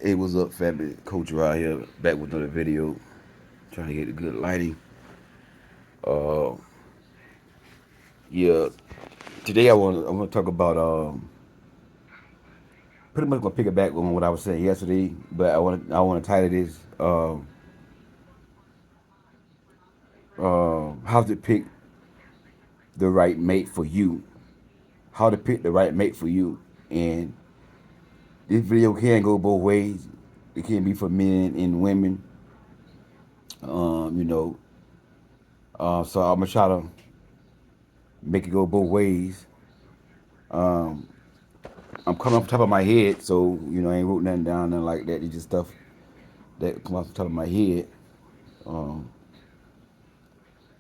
Hey, what's up, family? Coach right here, back with another video, trying to get a good lighting. Uh, yeah, today I want to talk about pretty much gonna pick it back on what I was saying yesterday, but I want to title this how to pick the right mate for you. How to pick the right mate for you, and this video can go both ways. It can be for men and women. You know, so I'm gonna try to make it go both ways. Um, I'm coming off the top of my head, so I ain't wrote nothing down, nothing like that. It's just stuff that comes off the top of my head. Um,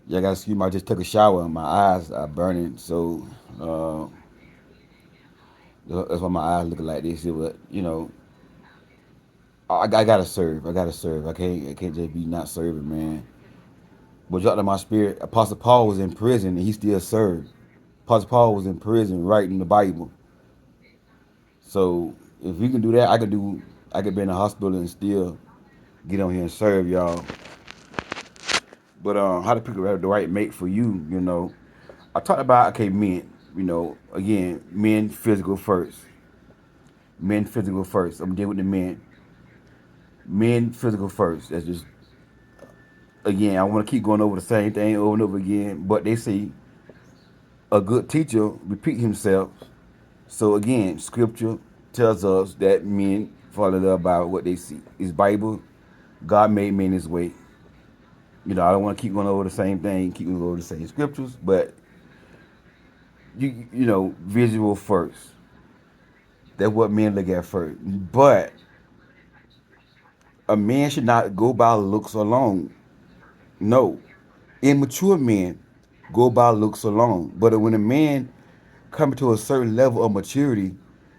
yeah, I got excuse me. I just took a shower and my eyes are burning, so uh, that's why my eyes looking like this. But I gotta serve. I gotta serve. I can't just be not serving, man. But dropped in my spirit. Apostle Paul was in prison and he still served. Apostle Paul was in prison writing the Bible. So if we can do that, I could do. I could be in the hospital and still get on here and serve y'all. But how to pick the right mate for you, I talked about okay, men. Again, men physical first. Men physical first. I'm dealing with the men. Men physical first. That's just again. I want to keep going over the same thing over and over again. But they say a good teacher repeat himself. So again, scripture tells us that men fall in love by what they see. It's Bible. God made men His way. I don't want to keep going over the same thing, keep going over the same scriptures, but visual first. That's what men look at first. But a man should not go by looks alone. No. Immature men go by looks alone. But when a man comes to a certain level of maturity,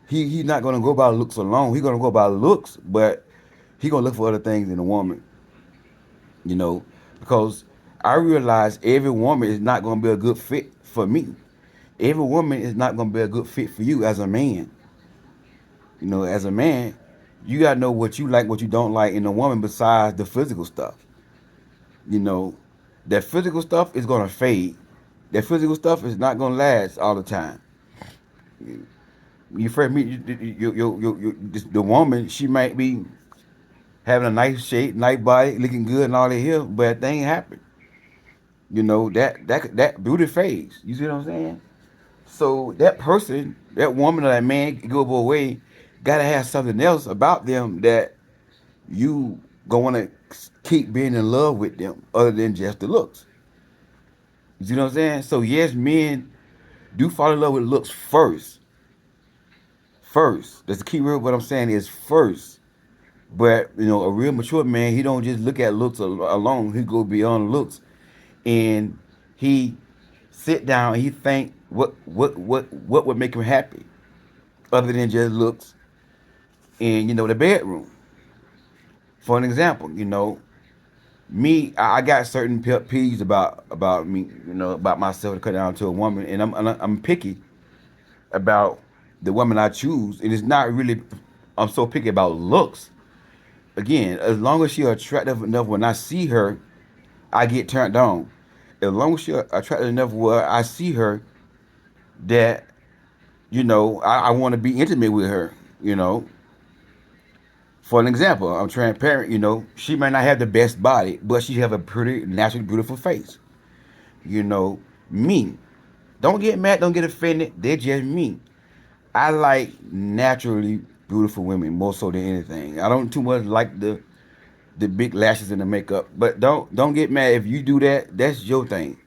he's not gonna go by looks alone. He's gonna go by looks, but he gonna look for other things in a woman. You know, because I realize every woman is not gonna be a good fit for me. Every woman is not gonna be a good fit for you as a man. As a man, you gotta know what you like, what you don't like in a woman besides the physical stuff. You know, that physical stuff is gonna fade. That physical stuff is not gonna last all the time. You first meet the woman, she might be having a nice shape, nice body, looking good and all that here, but thing happen. That beauty fades. You see what I'm saying? So that person, that woman or that man go away, gotta have something else about them that you gonna wanna keep being in love with them other than just the looks. You see what I'm saying? So yes, men do fall in love with looks first. First. That's the key word. What I'm saying is first. But a real mature man, he don't just look at looks alone. He go beyond looks, and he sit down. And he think what would make him happy, other than just looks. And the bedroom. For an example, me, I got certain pet peeves about me, about myself to cut down to a woman, and I'm picky about the woman I choose, and it's not really I'm so picky about looks. Again, as long as she's attractive enough, when I see her, I get turned on. As long as she's attractive enough where I see her, that I want to be intimate with her. You know, for an example, I'm transparent. She may not have the best body, but she have a pretty, naturally beautiful face. Me. Don't get mad. Don't get offended. They're just me. I like naturally beautiful women more so than anything. I don't too much like the big lashes and the makeup. But don't get mad if you do that. That's your thing.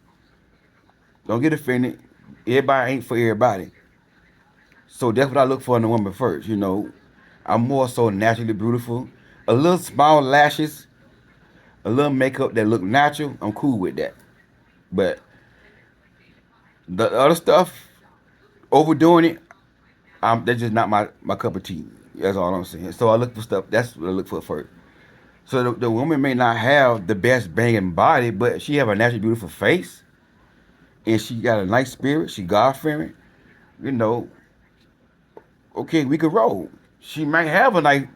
Don't get offended. Everybody ain't for everybody. So that's what I look for in a woman first. I'm more so naturally beautiful. A little small lashes, a little makeup that look natural. I'm cool with that. But the other stuff, overdoing it, that's just not my cup of tea. That's all I'm saying. So I look for stuff. That's what I look for first. So the woman may not have the best banging body, but she have a naturally beautiful face, and she got a nice spirit. She God fearing. You know, okay, we could roll. She might have a nice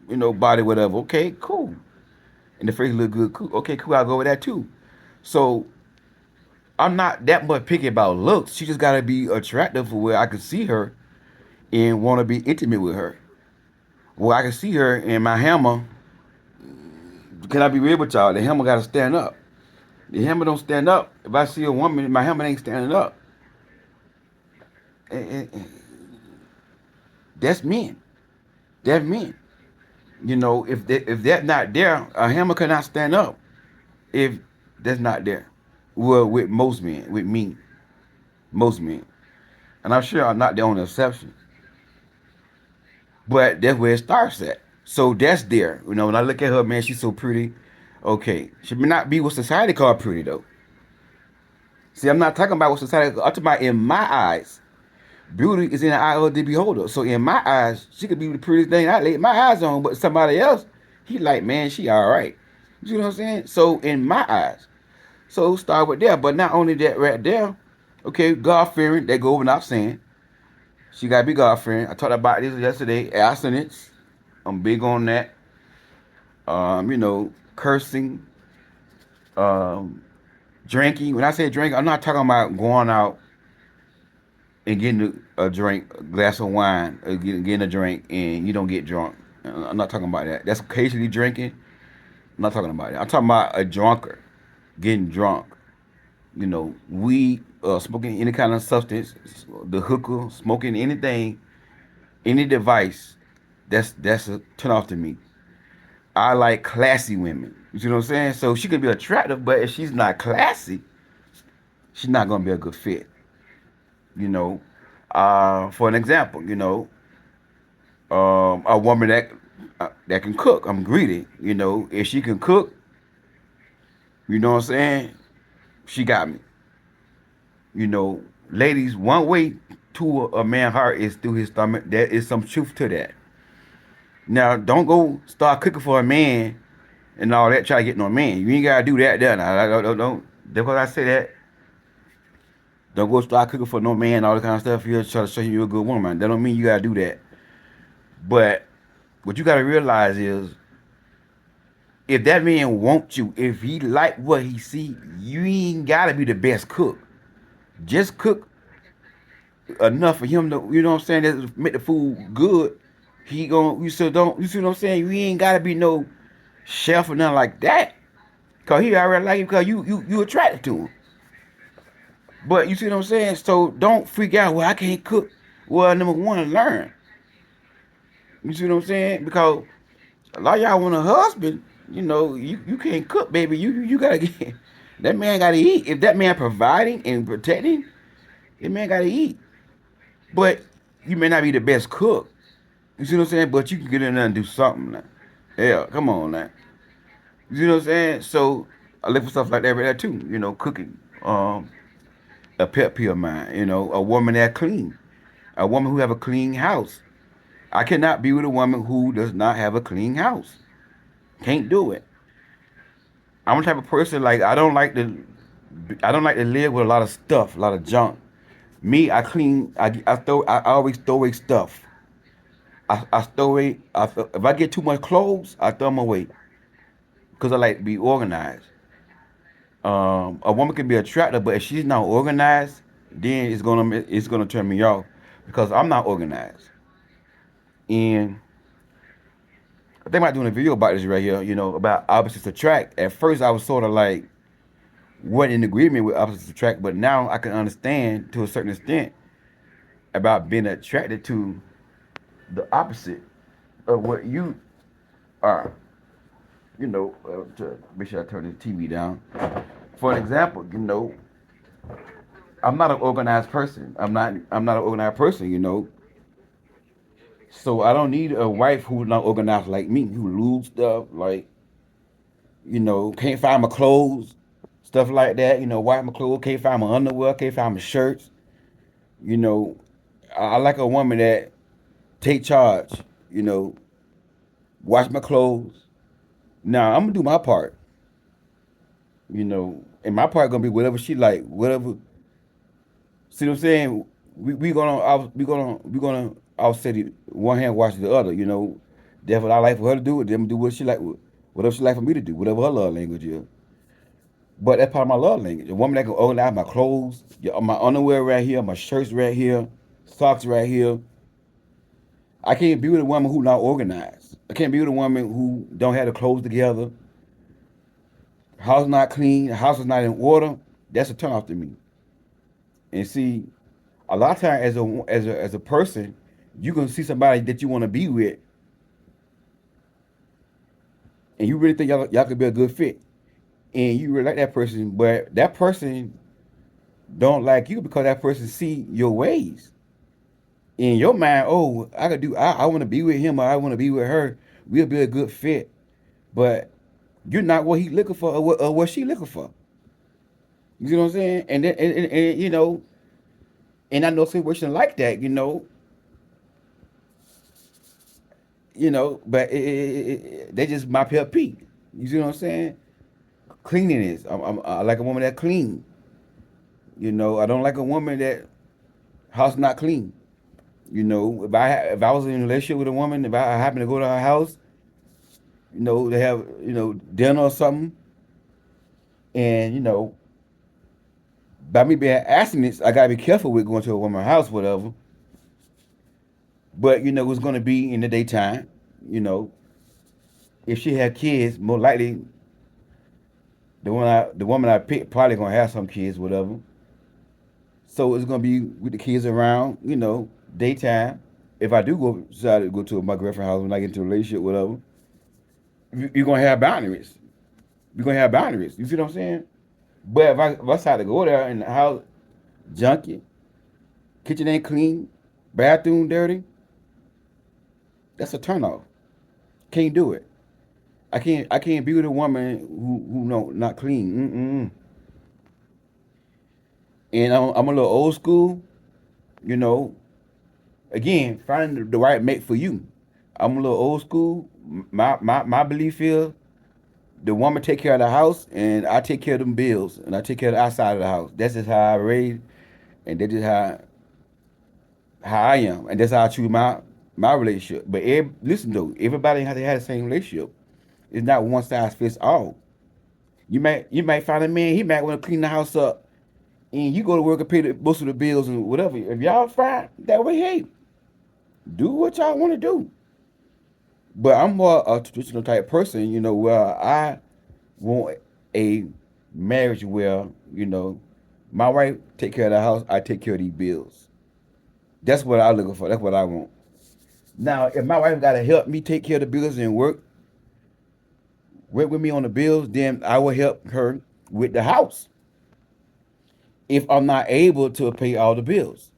body, whatever. Okay, cool. And the face look good. Cool. Okay, cool. I'll go with that too. So I'm not that much picky about looks. She just gotta be attractive for where I can see her and want to be intimate with her. Where I can see her and my hammer. Can I be real with y'all? The hammer gotta stand up. The hammer don't stand up. If I see a woman, my hammer ain't standing up. And that's men. That's men. If that's not there, a hammer cannot stand up. If that's not there. Well, with most men, with me, most men, and I'm sure I'm not the only exception. But that's where it starts at. So that's there. When I look at her, man, she's so pretty. Okay, she may not be what society call pretty though. See, I'm not talking about what society. I'm talking about in my eyes. Beauty is in the eye of the beholder. So in my eyes, she could be the prettiest thing I laid my eyes on. But somebody else, he like, man, she all right. You know what I'm saying? So in my eyes, so start with there. But not only that, right there. Okay, God fearing. That go without saying. She got to be God fearing. I talked about this yesterday. Abstinence. I'm big on that. Cursing, um, drinking. When I say drink, I'm not talking about going out and getting a drink, a glass of wine, or getting a drink, and you don't get drunk. I'm not talking about that. That's occasionally drinking. I'm not talking about that. I'm talking about a drunkard getting drunk. Weed, smoking any kind of substance, the hooker, smoking anything, any device. That's a turn off to me. I like classy women. You see what I'm saying? So she can be attractive, but if she's not classy, she's not gonna be a good fit. You know, for an example, a woman that can cook. I'm greedy. If she can cook, you know what I'm saying? She got me. Ladies, one way to a man's heart is through his stomach. There is some truth to that. Now, don't go start cooking for a man and all that. Try to get no man. You ain't gotta do that. Then don't. Because I say that. Don't go start cooking for no man. All that kind of stuff. He'll try to show you a good woman. That don't mean you gotta do that. But what you gotta realize is, if that man wants you, if he like what he see, you ain't gotta be the best cook. Just cook enough for him to, you know what I'm saying, that make the food good. He gon' you still don't, you see what I'm saying? You ain't gotta be no chef or nothing like that. Cause he already like you because you attracted to him. But you see what I'm saying? So don't freak out, well, I can't cook. Well, number one, learn. You see what I'm saying? Because a lot of y'all want a husband, you can't cook, baby. You gotta get that man gotta eat. If that man providing and protecting, that man gotta eat. But you may not be the best cook. You see what I'm saying? But you can get in there and do something now. Yeah, come on now. You see what I'm saying? So I look for stuff like that right there too. Cooking. A pet peeve of mine. A woman that clean. A woman who have a clean house. I cannot be with a woman who does not have a clean house. Can't do it. I'm the type of person, like, I don't like to live with a lot of stuff, a lot of junk. Me, I clean. I always throw away stuff. I throw away. If I get too much clothes, I throw them away because I like to be organized. A woman can be attractive, but if she's not organized, then it's gonna turn me off because I'm not organized. And I think about doing a video about this right here. About opposites attract. At first, I was sort of like wasn't in agreement with opposites attract, but now I can understand to a certain extent about being attracted to the opposite of what you are. To make sure I turn the TV down. For an example, I'm not an organized person. I'm not an organized person. So I don't need a wife who's not organized like me, who lose stuff, like, can't find my clothes, stuff like that. Wipe my clothes, can't find my underwear, can't find my shirts. You know, I like a woman that take charge. You know, wash my clothes. Now I'm gonna do my part. And my part gonna be whatever she like, whatever. See what I'm saying? We gonna offset it. One hand wash the other. That's what I like for her to do. Them do what she like, whatever she like for me to do, whatever her love language is. But that's part of my love language. A woman that can organize my clothes, my underwear right here, my shirts right here, socks right here. I can't be with a woman who not organized. I can't be with a woman who don't have the clothes together. House not clean. House is not in order. That's a turn off to me. And see, a lot of times as a person, you gonna see somebody that you want to be with, and you really think y'all could be a good fit, and you really like that person, but that person don't like you because that person see your ways in your mind. Oh, I could do. I want to be with him or I want to be with her. We'll be a good fit, but you're not what he looking for or what she looking for. You see what I'm saying? And then and and I know situation like that. But they just my pet peak. You see what I'm saying? Cleanliness. I like a woman that clean. I don't like a woman that house not clean. If I was in a relationship with a woman, if I happen to go to her house, they have dinner or something, and by me being abstinence, I gotta be careful with going to a woman's house, whatever. But it's gonna be in the daytime. You know, if she had kids, more likely the woman I pick probably gonna have some kids, whatever. So it's gonna be with the kids around, daytime. If I do decide to go to my girlfriend's house when I get into a relationship, whatever, you're gonna have boundaries. You're gonna have boundaries. You see what I'm saying? But if I decide to go there and the house junky, kitchen ain't clean, bathroom dirty, that's a turnoff. Can't do it. I can't be with a woman who no not clean. Mm-mm. And I'm a little old school. You know, Again, finding the right mate for you. I'm a little old school. My belief is the woman take care of the house and I take care of them bills and I take care of the outside of the house. That's just how I raised and that's just how I am and that's how I choose my relationship. But listen though, everybody has to have the same relationship. It's not one size fits all. You might find a man he might want to clean the house up and you go to work and pay most of the bills and whatever. If y'all fine that way, hey, do what y'all want to do. But I'm more a traditional type person, where I want a marriage where, my wife take care of the house, I take care of these bills. That's what I'm looking for. That's what I want. Now, if my wife gotta help me take care of the bills and work with me on the bills, then I will help her with the house. If I'm not able to pay all the bills.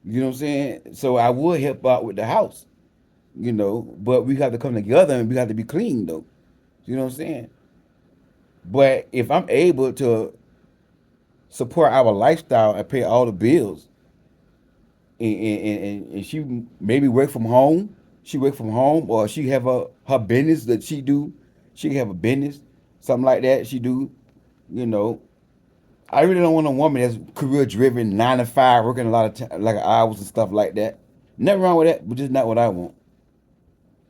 You know what I'm saying? So I would help out with the house, but we have to come together and we have to be clean though. You know what I'm saying? But if I'm able to support our lifestyle and pay all the bills, and she maybe work from home, or she have her business that she do, she have a business, something like that she do, you know. I really don't want a woman that's career driven, 9 to 5, working a lot of like hours and stuff like that. Nothing wrong with that, but just not what I want.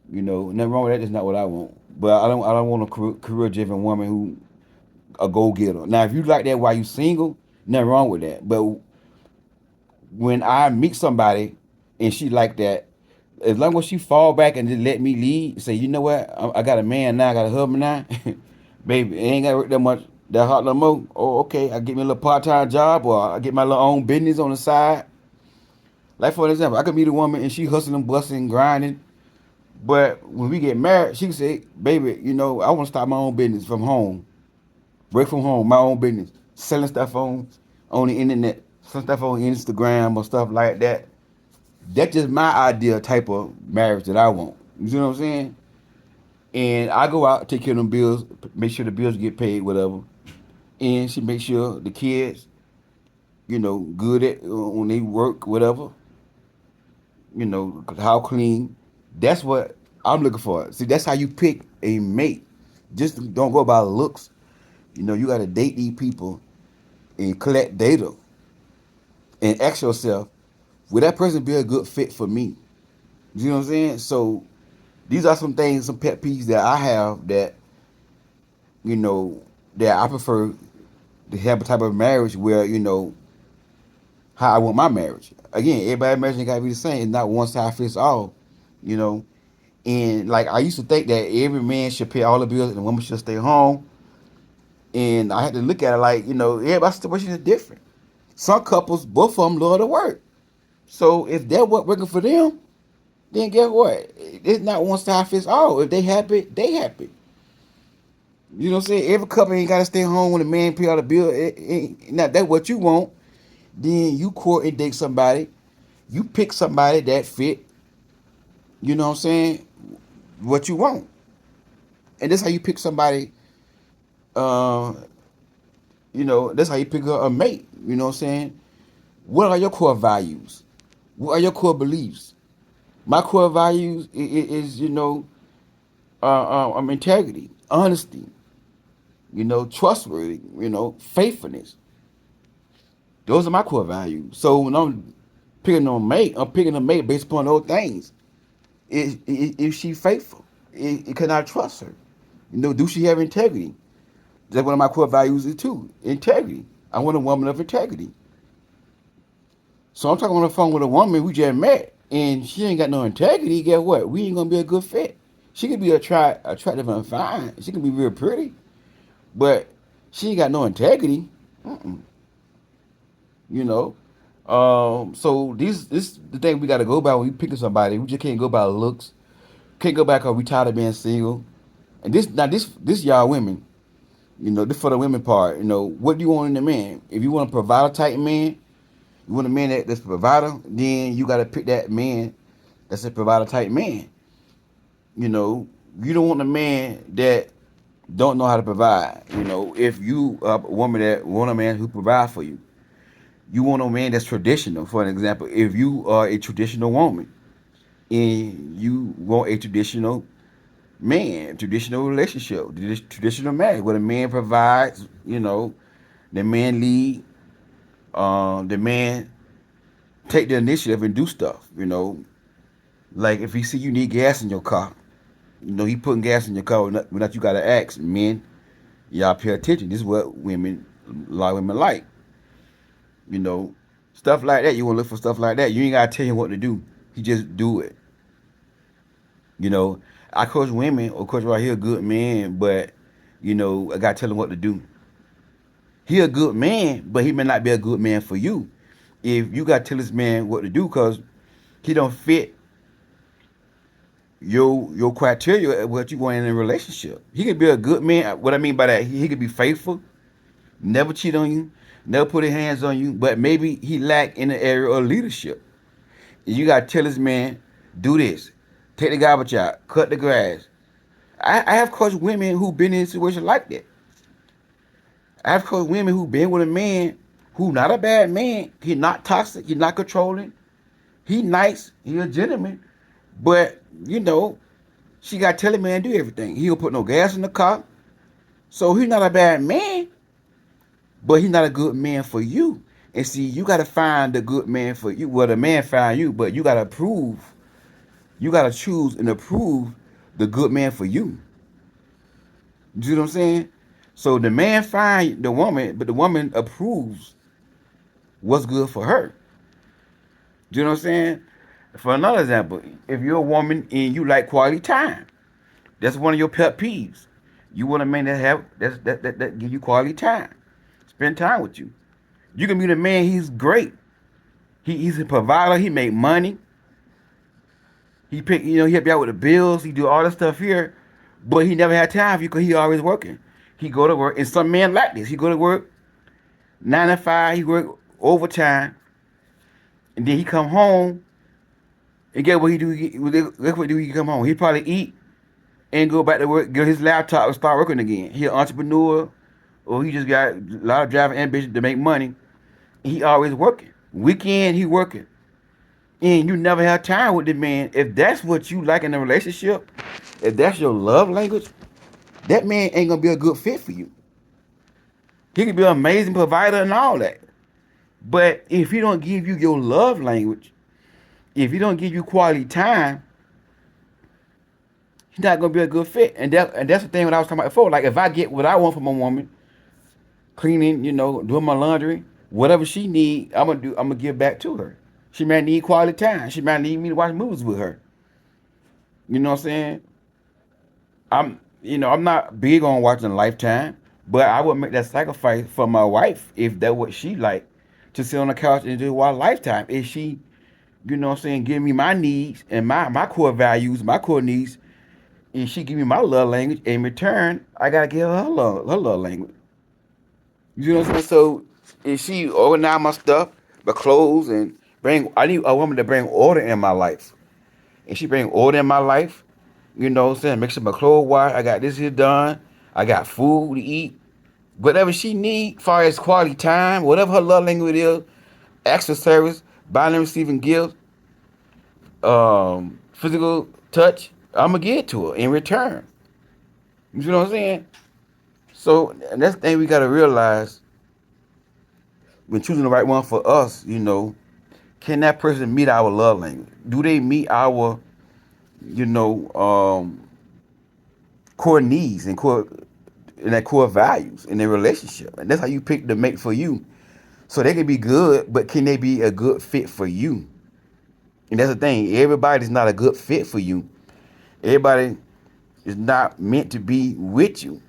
Nothing wrong with that, just not what I want. But I don't want a career driven woman who a go getter. Now, if you like that while you single, nothing wrong with that. But when I meet somebody and she like that, as long as she fall back and just let me lead, say, you know what, I got a man now, I got a husband now, baby, it ain't got to work that much, that hard no more. Oh, okay, I get me a little part time job or I get my little own business on the side. Like for example, I could meet a woman and she hustling, busting, grinding. But when we get married, she can say, baby, I want to start my own business from home. Work from home, my own business, selling stuff on the internet, some stuff on Instagram or stuff like that. That's just my ideal type of marriage that I want. You see what I'm saying? And I go out, take care of them bills, make sure the bills get paid, whatever. And she make sure the kids, good at when they work, whatever. How clean. That's what I'm looking for. See, that's how you pick a mate. Just don't go by looks. You got to date these people and collect data and ask yourself, would that person be a good fit for me? You know what I'm saying? So These are some things, some pet peeves that I have that, you know, that I prefer to have a type of marriage where, how I want my marriage. Again, everybody's marriage ain't gotta be the same. It's not one size fits all, you know. And like I used to think that every man should pay all the bills and the woman should stay home. And I had to look at it like, everybody's situation is different. Some couples, both of them love to work. So if that what working for them, then guess what? It's not one size fits all. If they happy, they happy. You know what I'm saying? Every couple ain't gotta stay home when the man pay all the bill. Not that what you want. Then you court and date somebody. You pick somebody that fit. You know what I'm saying? What you want, and that's how you pick somebody. Uh, that's how you pick a mate. You know what I'm saying? What are your core values? What are your core beliefs? My core values is integrity, honesty, trustworthy, faithfulness. Those are my core values. So when I'm picking on mate, I'm picking a mate based upon those things. Is she faithful? Can I trust her? Do she have integrity? That's one of my core values is too. Integrity. I want a woman of integrity. So I'm talking on the phone with a woman we just met, and she ain't got no integrity. Guess what? We ain't gonna be a good fit. She could be attractive and fine. She can be real pretty, but she ain't got no integrity. Mm-mm. You know. So this the thing we got to go by when we picking somebody. We just can't go by looks. Can't go back because we tired of being single. And this y'all women. This for the women part. What do you want in a man? If you want a provider type man, you want a man that's a provider, then you got to pick that man that's a provider type man. You don't want a man that don't know how to provide. If you are a woman that want a man who provide for you, you want a man that's traditional. For an example, if you are a traditional woman and you want a traditional man, traditional relationship, traditional marriage, where the man provides, the man lead, the man take the initiative and do stuff, like if he see you need gas in your car, he putting gas in your car without you gotta ask. Men, y'all pay attention. This is what a lot of women like, you know, stuff like that. You want to look for stuff like that. You ain't gotta tell him what to do. He just do it. You know, I coach women, of course, right here, a good man, but I gotta tell him what to do. He a good man, but he may not be a good man for you. If you gotta tell this man what to do, cause he don't fit your criteria of what you want in a relationship. He could be a good man. What I mean by that, he could be faithful, never cheat on you, never put his hands on you, but maybe he lack in the area of leadership. And you gotta tell this man, do this, take the garbage out, cut the grass. I have coached women who been in situations like that. I have coached women who been with a man who not a bad man. He not toxic. He not controlling. He nice. He a gentleman. But she got to tell him man do everything. He don't put no gas in the car. So he not a bad man, but he not a good man for you. And see, you got to find the good man for you. Well, the man find you, but you got to approve. You got to choose and approve the good man for you. You see what I'm saying? So the man find the woman, but the woman approves what's good for her. Do you know what I'm saying? For another example, if you're a woman and you like quality time, that's one of your pet peeves. You want a man that give you quality time, spend time with you. You can meet a man, he's great. He's a provider. He make money. He help you out with the bills. He do all this stuff here, but he never had time for you because he always working. He go to work, and some men like this. He go to work 9 to 5. He work overtime, and then he come home. And get what he do? Look what he come home. He probably eat and go back to work, get his laptop and start working again. He an entrepreneur, or he just got a lot of driving ambition to make money. He always working. Weekend he working, and you never have time with the man. If that's what you like in a relationship, if that's your love language, that man ain't gonna be a good fit for you. He could be an amazing provider and all that, but if he don't give you your love language, if he don't give you quality time, he's not gonna be a good fit. And that's the thing what I was talking about before. Like if I get what I want from a woman, cleaning, doing my laundry, whatever she need, I'm gonna give back to her. She might need quality time. She might need me to watch movies with her. You know what I'm saying? I'm not big on watching Lifetime, but I would make that sacrifice for my wife if that's what she like to sit on the couch and just watch Lifetime. If she, give me my needs and my core values, my core needs, and she give me my love language, in return, I gotta give her love language. You know what I'm saying? So if she organize my stuff, my clothes, and I need a woman to bring order in my life. And she bring order in my life, what I'm saying? Make sure my clothes washed. I got this here done. I got food to eat. Whatever she need, far as quality time, whatever her love language is, extra service, buying and receiving gifts, physical touch, I'm gonna give it to her in return. You know what I'm saying? So and that's the thing we gotta realize when choosing the right one for us. Can that person meet our love language? Do they meet our, you know, um, core needs and that core values in their relationship? And that's how you pick the mate for you. So they can be good, but can they be a good fit for you? And that's the thing. Everybody's not a good fit for you. Everybody is not meant to be with you.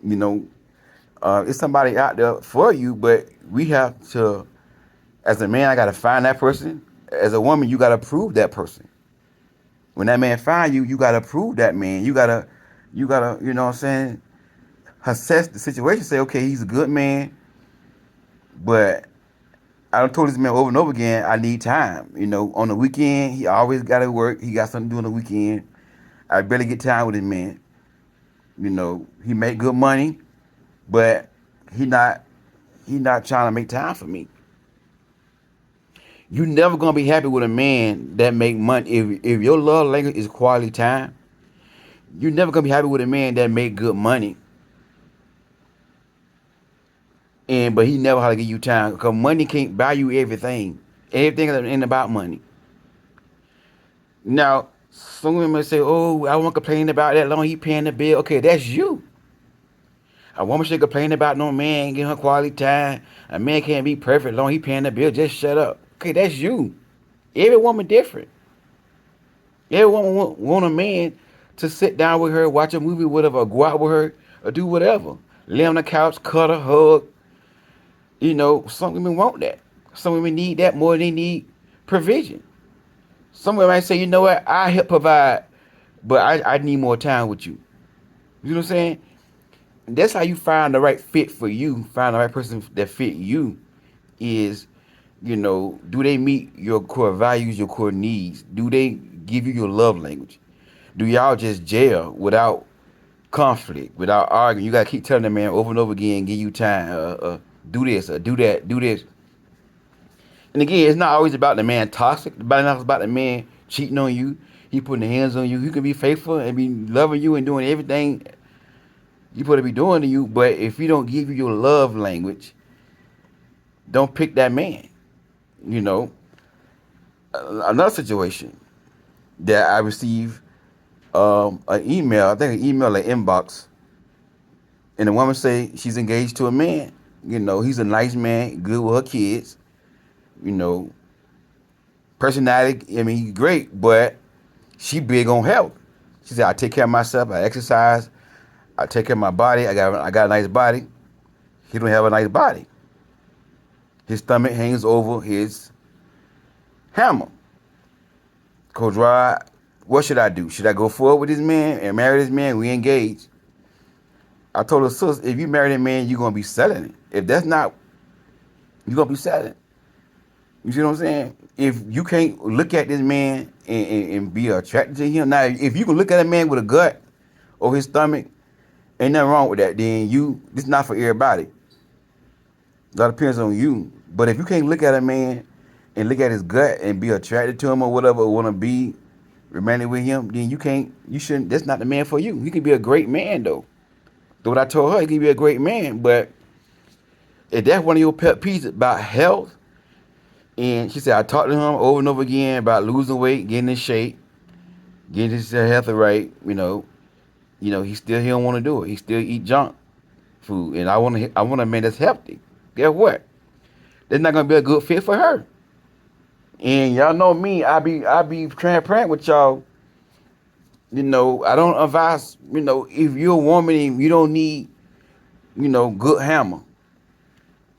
You know, it's somebody out there for you, but we have to, as a man, I got to find that person. As a woman, you got to prove that person. When that man find you, you got to prove that man. You gotta, you know what I'm saying, assess the situation. Say, okay, he's a good man, but I done told this man over and over again, I need time. On the weekend, he always got to work. He got something to do on the weekend. I barely get time with him, man. He make good money, but he not he not trying to make time for me. You never gonna be happy with a man that make money. If your love language is quality time, you never gonna be happy with a man that make good money. But he never how to give you time because money can't buy you everything. Everything ain't about money. Now, some women say, "Oh, I won't complain about that long. He paying the bill." Okay, that's you. A woman should complain about no man getting her quality time. A man can't be perfect long he paying the bill. Just shut up. Okay, that's you. Every woman different. Every woman want a man to sit down with her, watch a movie with her, or go out with her, or do whatever. Lay on the couch, cuddle, hug. Some women want that. Some women need that more than they need provision. Some women might say, you know what, I help provide, but I need more time with you. You know what I'm saying? That's how you find the right fit for you. Find the right person that fit you is, do they meet your core values, your core needs? Do they give you your love language? Do y'all just jail without conflict, without arguing? You gotta keep telling the man over and over again, give you time, do this or do that, do this. And again, it's not always about the man toxic. It's not about the man cheating on you. He putting the hands on you. He can be faithful and be loving you and doing everything you supposed to be doing to you. But if he don't give you your love language, don't pick that man. You know, Another situation that I received an email. I think an email, an inbox, and the woman say she's engaged to a man. He's a nice man, good with her kids. You know, personality. I mean, he's great, but she big on health. She said, I take care of myself. I exercise. I take care of my body. I got a nice body. He don't have a nice body. His stomach hangs over his hammer. Coach Rod, what should I do? Should I go forward with this man and marry this man? We engaged. I told her, sis, if you marry that man, you're gonna be selling it. If that's not, you're gonna be selling it. You see what I'm saying? If you can't look at this man and be attracted to him, now if you can look at a man with a gut or his stomach, ain't nothing wrong with that. Then this is not for everybody. That depends on you. But if you can't look at a man and look at his gut and be attracted to him or whatever, or want to be romantic with him, then you shouldn't. That's not the man for you. He can be a great man though. So what I told her, he can be a great man, but if that's one of your pet peeves about health, and she said I talked to him over and over again about losing weight, getting in shape, get his health right, he don't want to do it. He still eat junk food, and I want a man that's healthy. Guess what? That's not gonna be a good fit for her. And y'all know me, I be transparent with y'all. I don't advise. If you're a woman and you don't need, good hammer.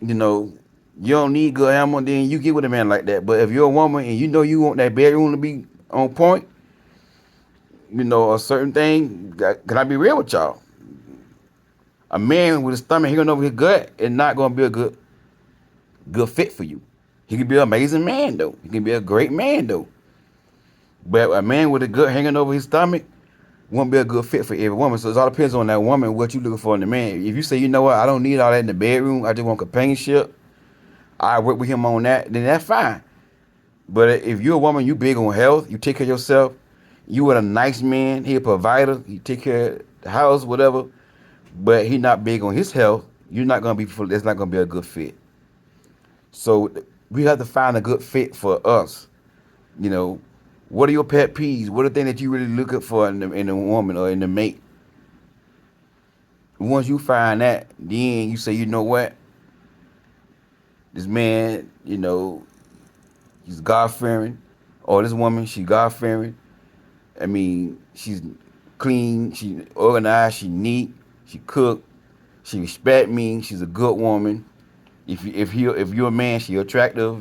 You know, you don't need good hammer, then you get with a man like that. But if you're a woman and you know you want that bedroom to be on point, a certain thing. Can I be real with y'all? A man with a stomach hanging over his gut is not gonna be a good fit for you. He can be an amazing man though. He can be a great man though. But a man with a gut hanging over his stomach won't be a good fit for every woman. So it all depends on that woman, what you looking for in the man. If you say, you know what, I don't need all that in the bedroom, I just want companionship, I work with him on that, then that's fine. But if you're a woman, you big on health, you take care of yourself, you with a nice man, he a provider, he take care of the house, whatever, but he not big on his health, you're not gonna be, it's not gonna be a good fit. So we have to find a good fit for us. You know, what are your pet peeves? What are the things that you really looking for in a woman or in the mate? Once you find that, then you say, you know what? This man, he's God fearing, or this woman, she God fearing. I mean, she's clean, she organized, she neat, she cook, she respect me, she's a good woman. If you're a man, she attractive.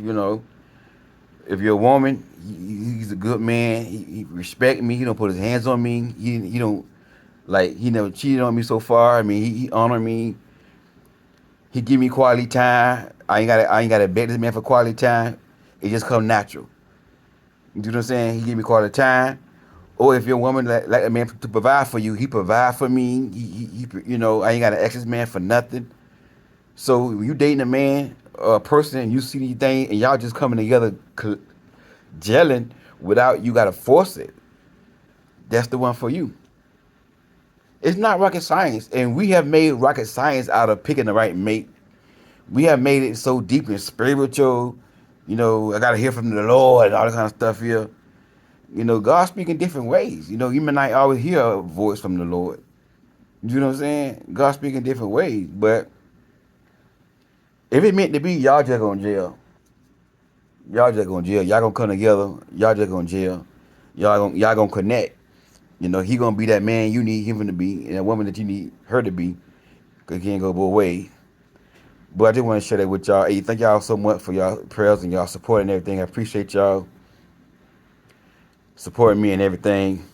If you're a woman, he's a good man. He respect me. He don't put his hands on me. He don't he never cheated on me so far. I mean, he honor me. He give me quality time. I ain't gotta beg this man for quality time. It just come natural. You know what I'm saying? He give me quality time. Or if you're a woman like a man to provide for you, he provide for me. I ain't gotta ask this man for nothing. So when you dating a man or a person and you see these things and y'all just coming together, gelling without you gotta force it, that's the one for you. It's not rocket science, and we have made rocket science out of picking the right mate. We have made it so deep and spiritual. I gotta hear from the Lord and all that kind of stuff here. God speak in different ways. You may not always hear a voice from the Lord. You know what I'm saying? God speak in different ways, but if it meant to be, y'all just going to jail. Y'all just going to jail. Y'all gonna come together. Y'all just going to jail. Y'all gonna connect. He gonna be that man you need him to be, and that woman that you need her to be. Cause he ain't go both ways. But I just want to share that with y'all. Hey, thank y'all so much for y'all prayers and y'all support and everything. I appreciate y'all supporting me and everything.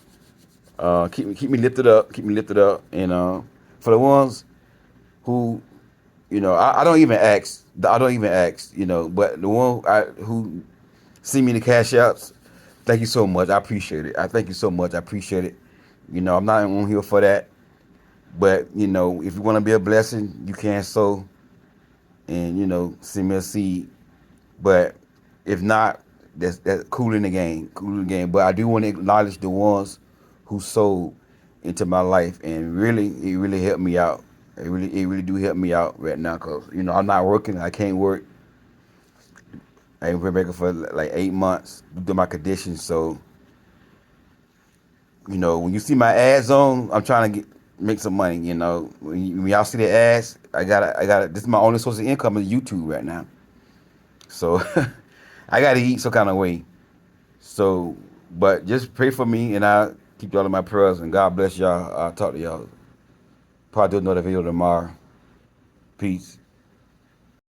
Keep me lifted up. Keep me lifted up. And for the ones who, I don't even ask. I don't even ask. But the one who see me in the cash apps, thank you so much. I appreciate it. I thank you so much. I appreciate it. I'm not on here for that. But if you want to be a blessing, you can sow and send me a seed. But if not, that's cool in the game. Cool in the game. But I do want to acknowledge the ones who sold into my life, and it really helped me out. It really do help me out right now, cause I'm not working. I can't work. I ain't been working for like 8 months due to my condition. So when you see my ads on, I'm trying to make some money. When y'all see the ads, I got this is my only source of income is YouTube right now. So I gotta eat some kind of way. So, but just pray for me, and I keep y'all in my prayers. And God bless y'all. I'll talk to y'all. Probably do another video tomorrow. Peace.